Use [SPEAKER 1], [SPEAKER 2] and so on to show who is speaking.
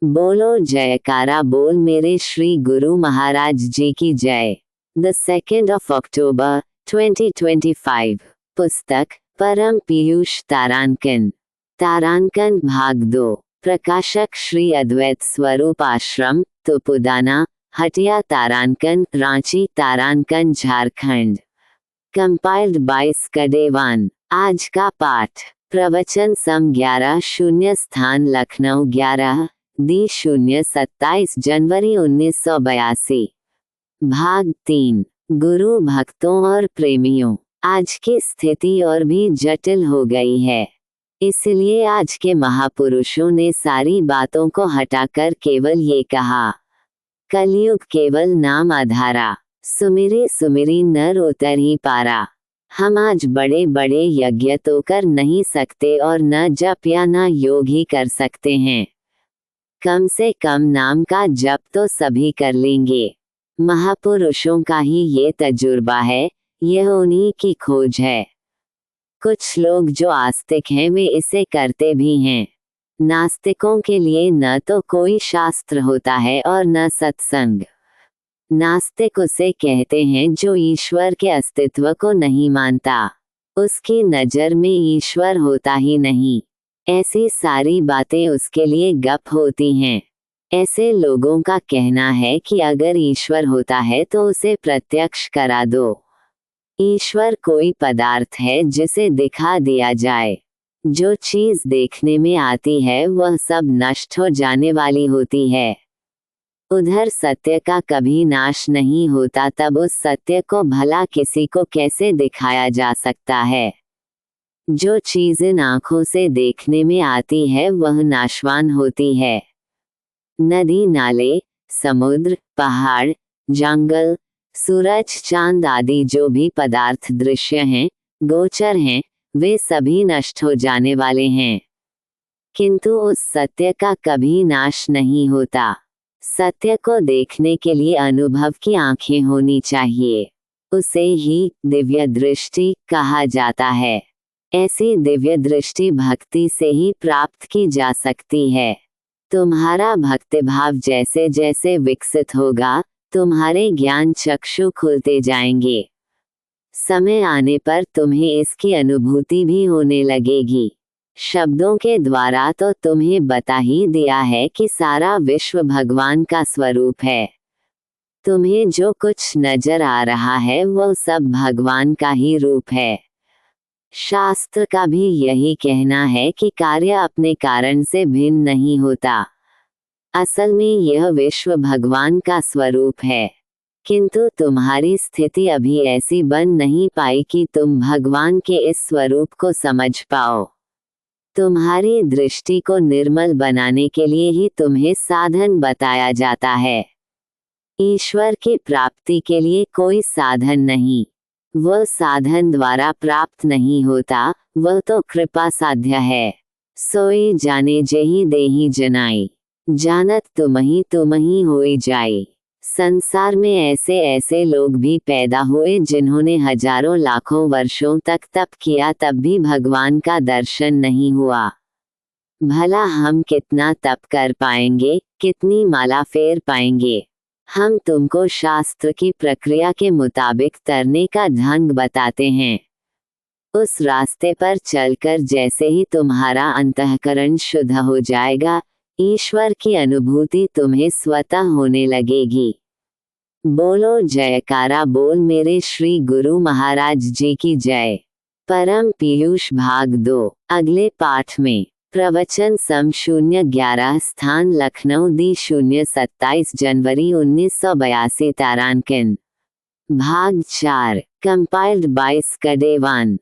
[SPEAKER 1] बोलो जयकारा बोल मेरे श्री गुरु महाराज जी की जय। The 2nd of October 2025। पुस्तक परम पीयूष तारांकन। तारांकन भाग 2। प्रकाशक श्री अद्वैत स्वरूप आश्रम, तुपुदाना, हटिया तारांकन, रांची तारांकन, झारखंड। कंपाइल्ड बाय स्कडेवान। आज का पाठ। प्रवचन सम 11/0 स्थान लखनऊ 11/0 जनवरी 1982। भाग 3। गुरु भक्तों और प्रेमियों। आज की स्थिति और भी जटिल हो गई है, इसलिए आज के महापुरुषों ने सारी बातों को हटाकर केवल ये कहा, कलयुग केवल नाम आधारा, सुमिरी सुमिरी नर उतर ही पारा। हम आज बड़े बड़े यज्ञ तो कर नहीं सकते और न जप या न योग ही कर सकते हैं। कम से कम नाम का जप तो सभी कर लेंगे। महापुरुषों का ही ये तजुर्बा है, यह उन्हीं की खोज है। कुछ लोग जो आस्तिक हैं वे इसे करते भी हैं। नास्तिकों के लिए न तो कोई शास्त्र होता है और न सत्संग। नास्तिक उसे कहते हैं जो ईश्वर के अस्तित्व को नहीं मानता। उसकी नज़र में ईश्वर होता ही नहीं। ऐसी सारी बातें उसके लिए गप होती हैं। ऐसे लोगों का कहना है कि अगर ईश्वर होता है तो उसे प्रत्यक्ष करा दो। ईश्वर कोई पदार्थ है जिसे दिखा दिया जाए। जो चीज़ देखने में आती है वह सब नष्ट हो जाने वाली होती है। उधर सत्य का कभी नाश नहीं होता, तब उस सत्य को भला किसी को कैसे दिखाया जा सकता है। जो चीज़ इन आँखों से देखने में आती है वह नाशवान होती है। नदी नाले, समुद्र, पहाड़, जंगल, सूरज, चांद आदि जो भी पदार्थ दृश्य हैं, गोचर हैं, वे सभी नष्ट हो जाने वाले हैं। किंतु उस सत्य का कभी नाश नहीं होता। सत्य को देखने के लिए अनुभव की आंखें होनी चाहिए। उसे ही दिव्य दृष्टि कहा जाता है। ऐसी दिव्य दृष्टि भक्ति से ही प्राप्त की जा सकती है। तुम्हारा भक्तिभाव जैसे जैसे विकसित होगा, तुम्हारे ज्ञान चक्षु खुलते जाएंगे। समय आने पर तुम्हें इसकी अनुभूति भी होने लगेगी। शब्दों के द्वारा तो तुम्हें बता ही दिया है कि सारा विश्व भगवान का स्वरूप है। तुम्हें जो कुछ नजर आ रहा है वह सब भगवान का ही रूप है। शास्त्र का भी यही कहना है कि कार्य अपने कारण से भिन्न नहीं होता। असल में यह विश्व भगवान का स्वरूप है, किंतु तुम्हारी स्थिति अभी ऐसी बन नहीं पाई कि तुम भगवान के इस स्वरूप को समझ पाओ। तुम्हारी दृष्टि को निर्मल बनाने के लिए ही तुम्हें साधन बताया जाता है। ईश्वर की प्राप्ति के लिए कोई साधन नहीं। वह साधन द्वारा प्राप्त नहीं होता, वह तो कृपा साध्य है। सोई जाने जेहि देहि जनाई, जानत तुमहि होई जाई। संसार में ऐसे ऐसे लोग भी पैदा हुए जिन्होंने हजारों लाखों वर्षों तक तप किया, तब भी भगवान का दर्शन नहीं हुआ। भला हम कितना तप कर पाएंगे, कितनी माला फेर पाएंगे। हम तुमको शास्त्र की प्रक्रिया के मुताबिक तरने का ढंग बताते हैं। उस रास्ते पर चलकर जैसे ही तुम्हारा अंतःकरण शुद्ध हो जाएगा, ईश्वर की अनुभूति तुम्हें स्वतः होने लगेगी। बोलो जयकारा बोल मेरे श्री गुरु महाराज जी की जय। परम पीयूष भाग 2। अगले पाठ में प्रवचन सम 011 स्थान लखनऊ 027 जनवरी 1982 तारांकन। भाग 4। Compiled by स्कडेवान।